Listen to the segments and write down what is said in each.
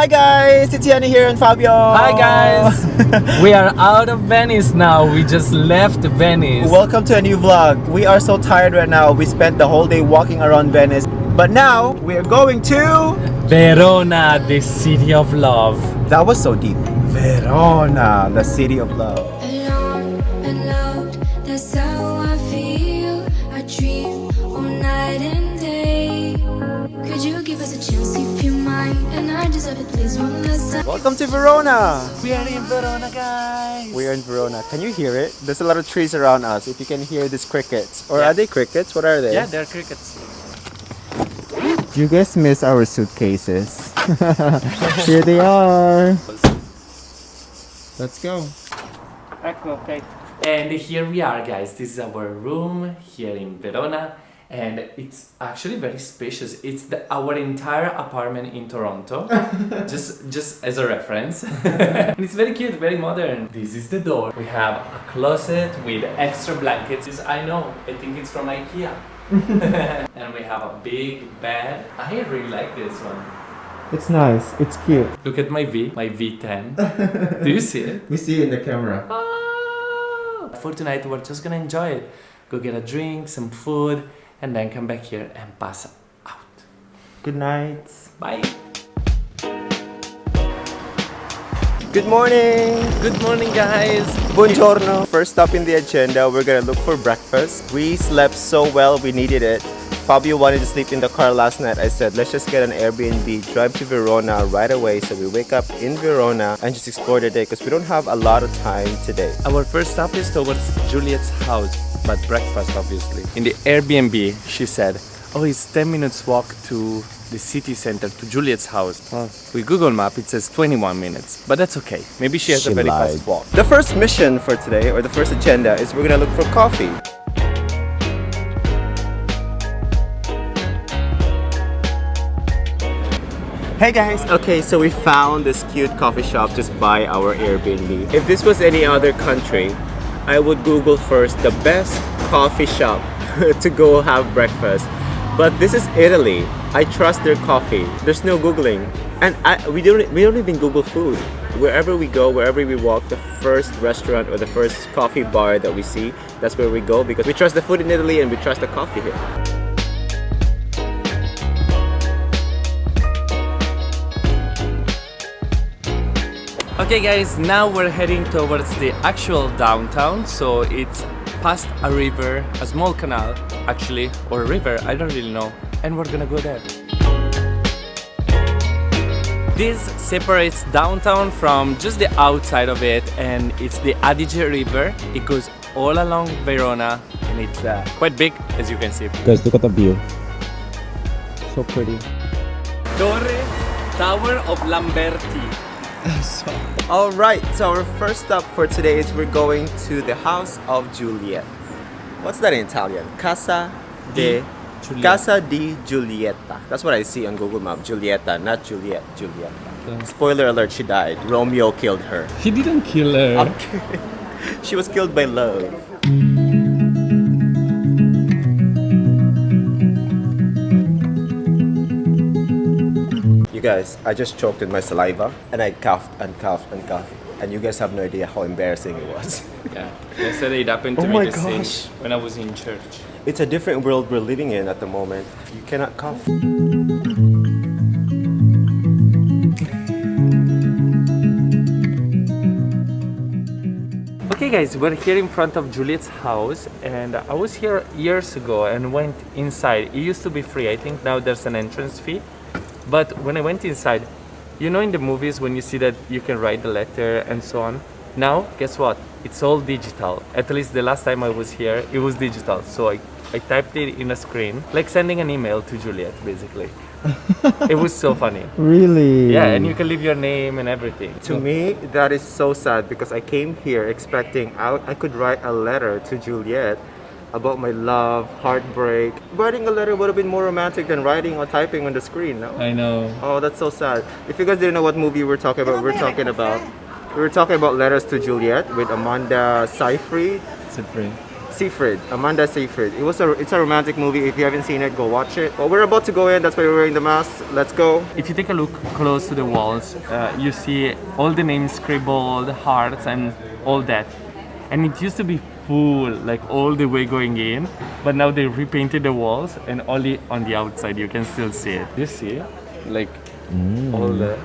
Hi guys, it's Yani here and Fabio. Hi guys! We are out of Venice now. We just left Venice. Welcome to a new vlog. We are so tired right now. We spent the whole day walking around Venice. But now we are going to Verona, the city of love. That was so deep. Verona, the city of love. Alone and loved, that's how I feel. I dream all night and day. Could you give us a chance if you mind? And I deserve it, please, one last time. Welcome to Verona. We are in Verona, guys. We are in Verona. Can you hear it? There's a lot of trees around us. If you can hear these crickets. Or are they crickets? What are they? Yeah, they're crickets. Do you guys miss our suitcases? Here they are. Let's go. Okay. And here we are, guys. This is our room here in Verona. And it's actually very spacious. It's our entire apartment in Toronto, just as a reference. And it's very cute, very modern. This is the door. We have a closet with extra blankets. I know, I think it's from IKEA. And we have a big bed. I really like this one. It's nice. It's cute. Look at my V10. Do you see it? We see it in the camera. Oh. For tonight, we're just gonna enjoy it. Go get a drink, some food, and then come back here and pass out. Good night. Bye. Good morning. Good morning, guys. Buongiorno. First up in the agenda, we're gonna look for breakfast. We slept so well, we needed it. Fabio wanted to sleep in the car last night. I said, let's just get an Airbnb, drive to Verona right away. So we wake up in Verona and just explore the day because we don't have a lot of time today. Our first stop is towards Juliet's house, but breakfast, obviously. In the Airbnb, she said, oh, it's 10 minutes walk to the city center, to Juliet's house. With Google Map, it says 21 minutes, but that's okay. Maybe she has a very fast walk. The first mission for today, or the first agenda, is we're gonna look for coffee. Hey guys! Okay, so we found this cute coffee shop just by our Airbnb. If this was any other country, I would Google first the best coffee shop to go have breakfast. But this is Italy. I trust their coffee. There's no Googling. And we don't even Google food. Wherever we go, wherever we walk, the first restaurant or the first coffee bar that we see, that's where we go because we trust the food in Italy and we trust the coffee here. Okay guys, now we're heading towards the actual downtown. So it's past a river, a small canal actually, or a river, I don't really know. And we're gonna go there. This separates downtown from just the outside of it, and it's the Adige River. It goes all along Verona and it's quite big, as you can see. Guys, look at the view. So pretty. Tower of Lamberti. Alright, so our first stop for today is we're going to the house of Juliet. What's that in Italian? Casa di Giulietta. That's what I see on Google Maps. Giulietta, not Juliet. Giulietta. Spoiler alert, she died. Romeo killed her. He didn't kill her. I'm kidding. She was killed by love. You guys, I just choked with my saliva and I coughed and coughed and coughed. And you guys have no idea how embarrassing it was. Yeah, yesterday it happened to Oh me my the same gosh. when I was in church. It's a different world we're living in at the moment. You cannot cough. Okay guys, we're here in front of Juliet's house and I was here years ago and went inside. It used to be free. I think now there's an entrance fee. But when I went inside, you know in the movies when you see that you can write the letter and so on? Now, guess what? It's all digital. At least the last time I was here, it was digital. So I typed it in a screen, like sending an email to Juliet, basically. It was so funny. Really? Yeah, and you can leave your name and everything. To me, that is so sad because I came here expecting I could write a letter to Juliet about my love, heartbreak. Writing a letter would have been more romantic than writing or typing on the screen, no? I know. Oh, that's so sad. If you guys didn't know what movie we're talking about, we were talking about Letters to Juliet with Amanda Seyfried. Seaford, Amanda Seyfried. It's a romantic movie. If you haven't seen it, go watch it. Well, we're about to go in. That's why we're wearing the mask. Let's go. If you take a look close to the walls, you see all the names scribbled, hearts, and all that. And it used to be full, like all the way going in, but now they repainted the walls, and only on the outside you can still see it. You see, like all the.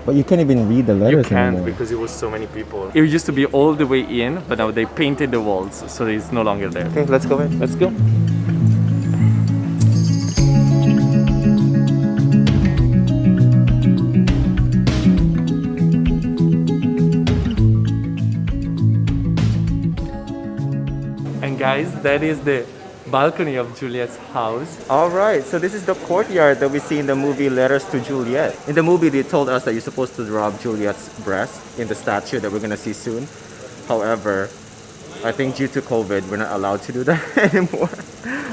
But you can't even read the You letters can't anymore. because it was so many people. It used to be all the way in, but now they painted the walls, so it's no longer there. Okay, let's go in. Let's go. And guys, that is the balcony of Juliet's house. All right, so this is the courtyard that we see in the movie Letters to Juliet. In the movie, they told us that you're supposed to draw Juliet's breast in the statue that we're gonna see soon. However, I think due to COVID, we're not allowed to do that anymore.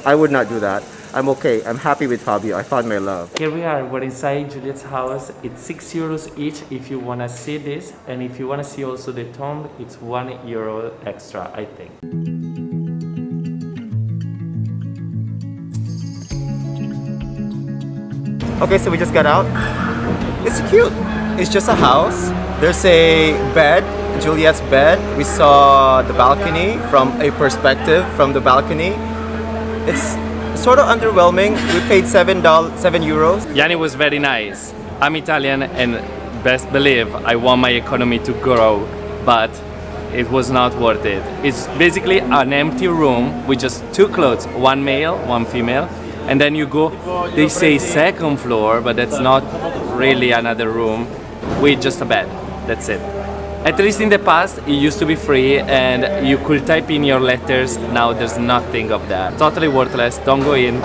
I would not do that. I'm okay. I'm happy with Fabio. I found my love. Here we are, we're inside Juliet's house. It's 6 euros each if you wanna see this, and if you wanna see also the tomb, it's 1 euro extra, I think. Okay, so we just got out. It's cute. It's just a house. There's a bed, Juliet's bed. We saw the balcony from a perspective from the balcony. It's sort of underwhelming. We paid €7. Yani was very nice. I'm Italian and best believe I want my economy to grow, but it was not worth it. It's basically an empty room with just 2 clothes, one male, one female. And then you go, they say second floor, but that's not really another room with just a bed. That's it. At least in the past, it used to be free and you could type in your letters. Now there's nothing of that. Totally worthless. Don't go in.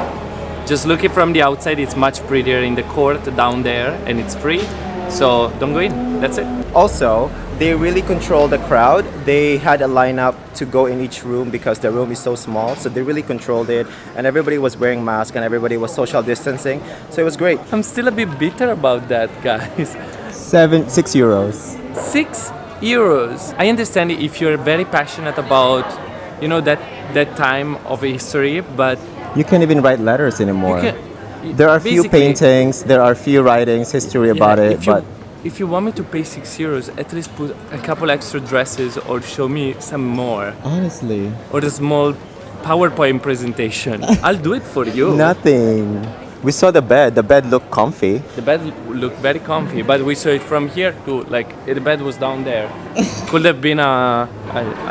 Just look it from the outside. It's much prettier in the court down there and it's free. So don't go in. That's it. Also, they really control the crowd. They had a lineup to go in each room because the room is so small. So they really controlled it, and everybody was wearing masks and everybody was social distancing. So it was great. I'm still a bit bitter about that, guys. €6. 6 euros. I understand if you're very passionate about, you know, that time of history, but You can't even write letters anymore. you There are few basically, paintings, there are few writings, history about it, but if you want me to pay 6 euros, at least put a couple extra dresses or show me some more. honestly, Or a small PowerPoint presentation. I'll do it for you. nothing. We saw the bed. The bed looked comfy. The bed looked very comfy, but we saw it from here too. Like the bed was down there. Could have been an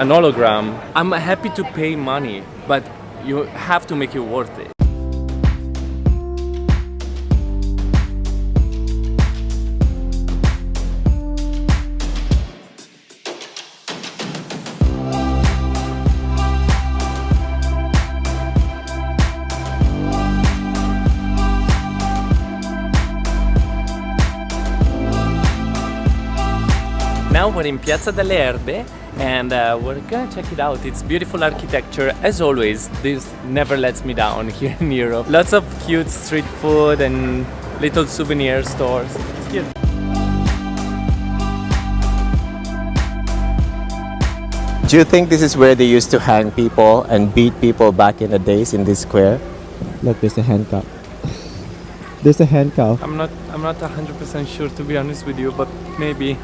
hologram. I'm happy to pay money, but you have to make it worth it. Now we're in Piazza delle Erbe and we're gonna check it out. It's beautiful architecture. As always, this never lets me down here in Europe. Lots of cute street food and little souvenir stores. It's cute. Do you think this is where they used to hang people and beat people back in the days in this square? Look, there's a handcuff. There's a handcuff. I'm not 100% sure, to be honest with you, but maybe.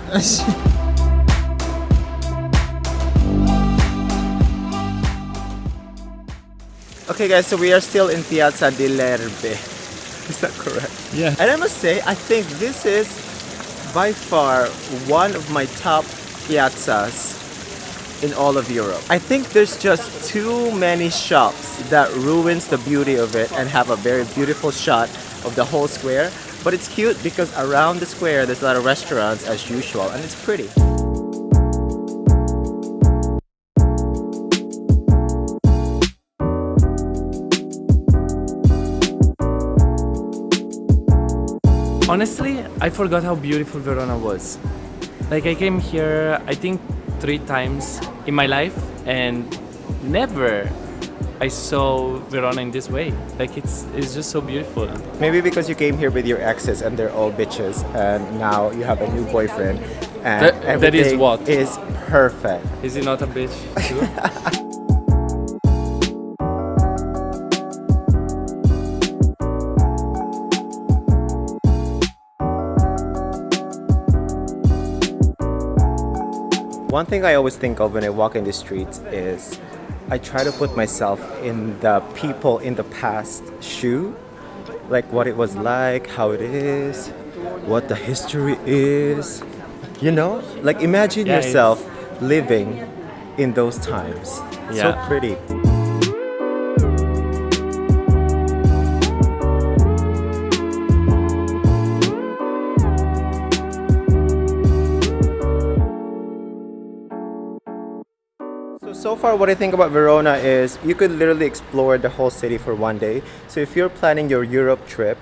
Okay guys, so we are still in Piazza dell'Erbe. Is that correct? Yeah. And I must say, I think this is by far one of my top piazzas in all of Europe. I think there's just too many shops that ruins the beauty of it and have a very beautiful shot of the whole square. But it's cute because around the square there's a lot of restaurants as usual and it's pretty. Honestly, I forgot how beautiful Verona was. Like I came here, I think 3 times in my life and never I saw Verona in this way. Like it's just so beautiful. Maybe because you came here with your exes and they're all bitches and now you have a new boyfriend and That is everything what? is perfect. Is it not a bitch too? One thing I always think of when I walk in the streets is I try to put myself in the people in the past shoe, like what it was like, how it is, what the history is. You know, like imagine Yeah, yourself living in those times. So Yeah. pretty. So far what I think about Verona is you could literally explore the whole city for one day. So if you're planning your Europe trip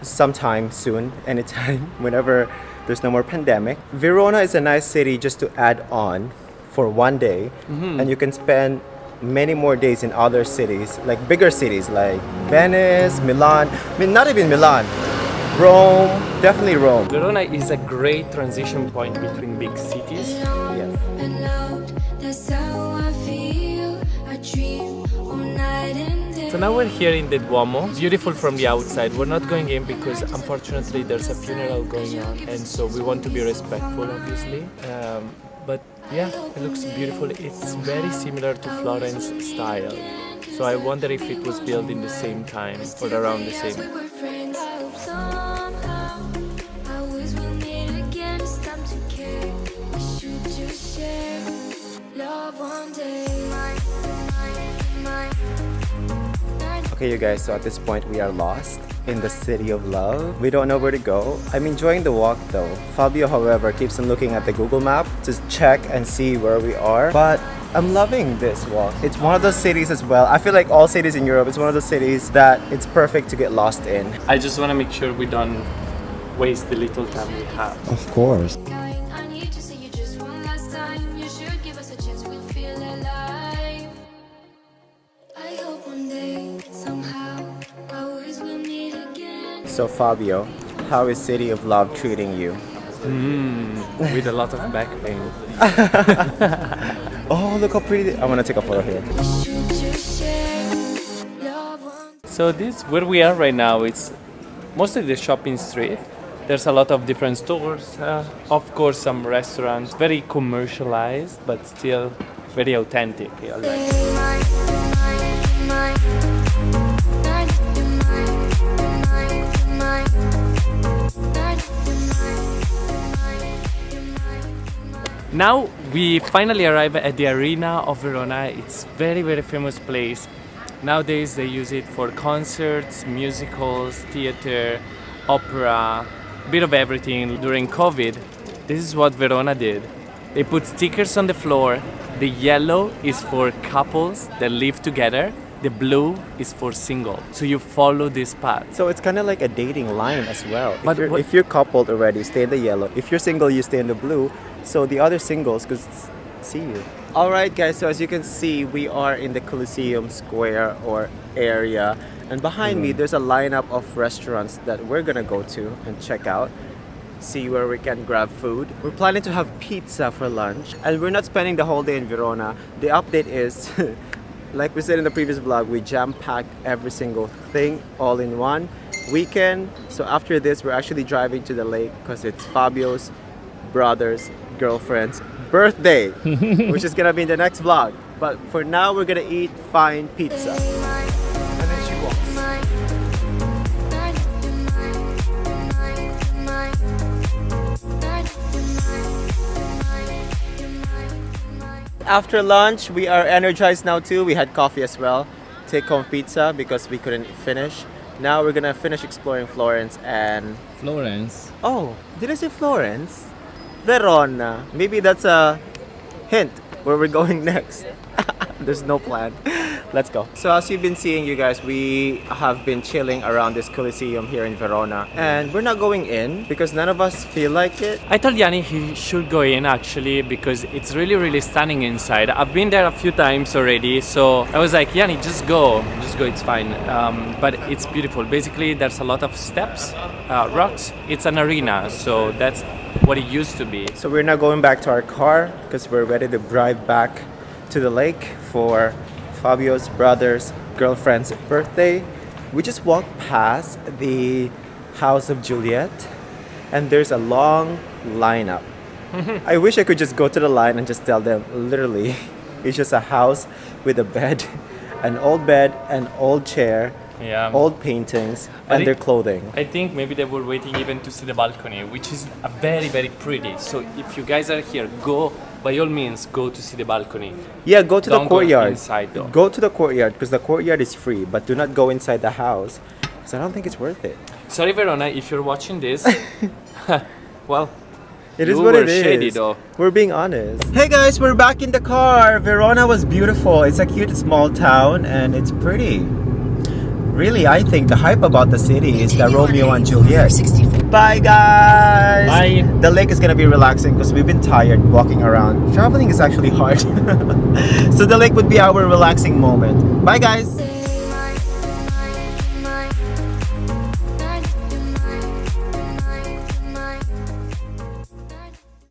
sometime soon, anytime, whenever there's no more pandemic, Verona is a nice city just to add on for one day. And you can spend many more days in other cities, like bigger cities like Venice, Milan. I mean, not even Milan. Rome, definitely Rome. Verona is a great transition point between big cities. Yes. And loved, that's how I feel. I dream all night and day. So now we're here in the Duomo. Beautiful from the outside. We're not going in because unfortunately there's a funeral going on, and so we want to be respectful, obviously. But yeah, it looks beautiful. It's very similar to Florence style. So I wonder if it was built in the same time or around the We same. were friends. I hope somehow I always will meet again. It's time to care. We should just share love one day. Mine. Okay, you guys, so at this point we are lost in the city of love. We don't know where to go. I'm enjoying the walk though. Fabio, however, keeps on looking at the Google map to check and see where we are. But I'm loving this walk. It's one of those cities as well. I feel like all cities in Europe, it's one of those cities that it's perfect to get lost in. I just want to make sure we don't waste the little time we have. Of course. I need to see you just one last time. You should give us a chance. We'll feel alive. I hope one day, somehow, I always will meet again. So Fabio, how is City of Love treating you? With a lot of back pain. Oh, look how pretty. I want to take a photo here. We should just share love one. So this where we are right now, it's mostly the shopping street. There's a lot of different stores, of course some restaurants, very commercialized but still very authentic. I like. Now we finally arrive at the Arena of Verona. It's very famous place. Nowadays they use it for concerts, musicals, theater, opera, bit of everything. During COVID, this is what Verona did. They put stickers on the floor. The yellow is for couples that live together. The blue is for single. So you follow this path. So it's kind of like a dating line as well. But what- If you're coupled already, stay in the yellow. If you're single, you stay in the blue. So the other singles could see you. All right, guys. So as you can see, we are in the Colosseum Square or area, and behind me there's a lineup of restaurants that we're gonna go to and check out. See where we can grab food. We're planning to have pizza for lunch, and we're not spending the whole day in Verona. The update is, like we said in the previous vlog, we jam-packed every single thing all in one weekend. So after this, we're actually driving to the lake because it's Fabio's brother's girlfriend's birthday, which is gonna be in the next vlog. But for now, we're gonna eat fine pizza. And then she walks. After lunch, we are energized now too. We had coffee as well. Take home pizza because we couldn't finish. Now we're gonna finish exploring Florence and... Florence. Oh, did I say Florence? Verona. Maybe that's a hint where we're going next. There's no plan. Let's go. So as you've been seeing, you guys, we have been chilling around this Colosseum here in Verona. And we're not going in because none of us feel like it. I told Yani he should go in actually because it's really stunning inside. I've been there a few times already, so I was like, Yani, just go, it's fine. But it's beautiful. Basically, there's a lot of steps, rocks. It's an arena, so that's what it used to be. So we're now going back to our car because we're ready to drive back to the lake for Fabio's brother's girlfriend's birthday. We just walked past the house of Juliet and there's a long lineup I wish I could just go to the line and just tell them, literally, it's just a house with a bed, an old chair, Yeah. old paintings, But and it- their clothing. I think maybe they were waiting even to see the balcony, which is a very, very pretty. So if you guys are here, go, by all means, go to see the balcony. Yeah, go to Don't the go courtyard. inside, though. Go to the courtyard because the courtyard is free, but do not go inside the house because I don't think it's worth it. Sorry, Verona, if you're watching this. Well, It is you what were it is. shady, though. We're being honest. Hey guys, we're back in the car. Verona was beautiful. It's a cute small town and it's pretty. Really, I think the hype about the city is the Romeo and Juliet. Bye guys! Bye. The lake is gonna be relaxing because we've been tired walking around. Traveling is actually hard. So the lake would be our relaxing moment. Bye guys!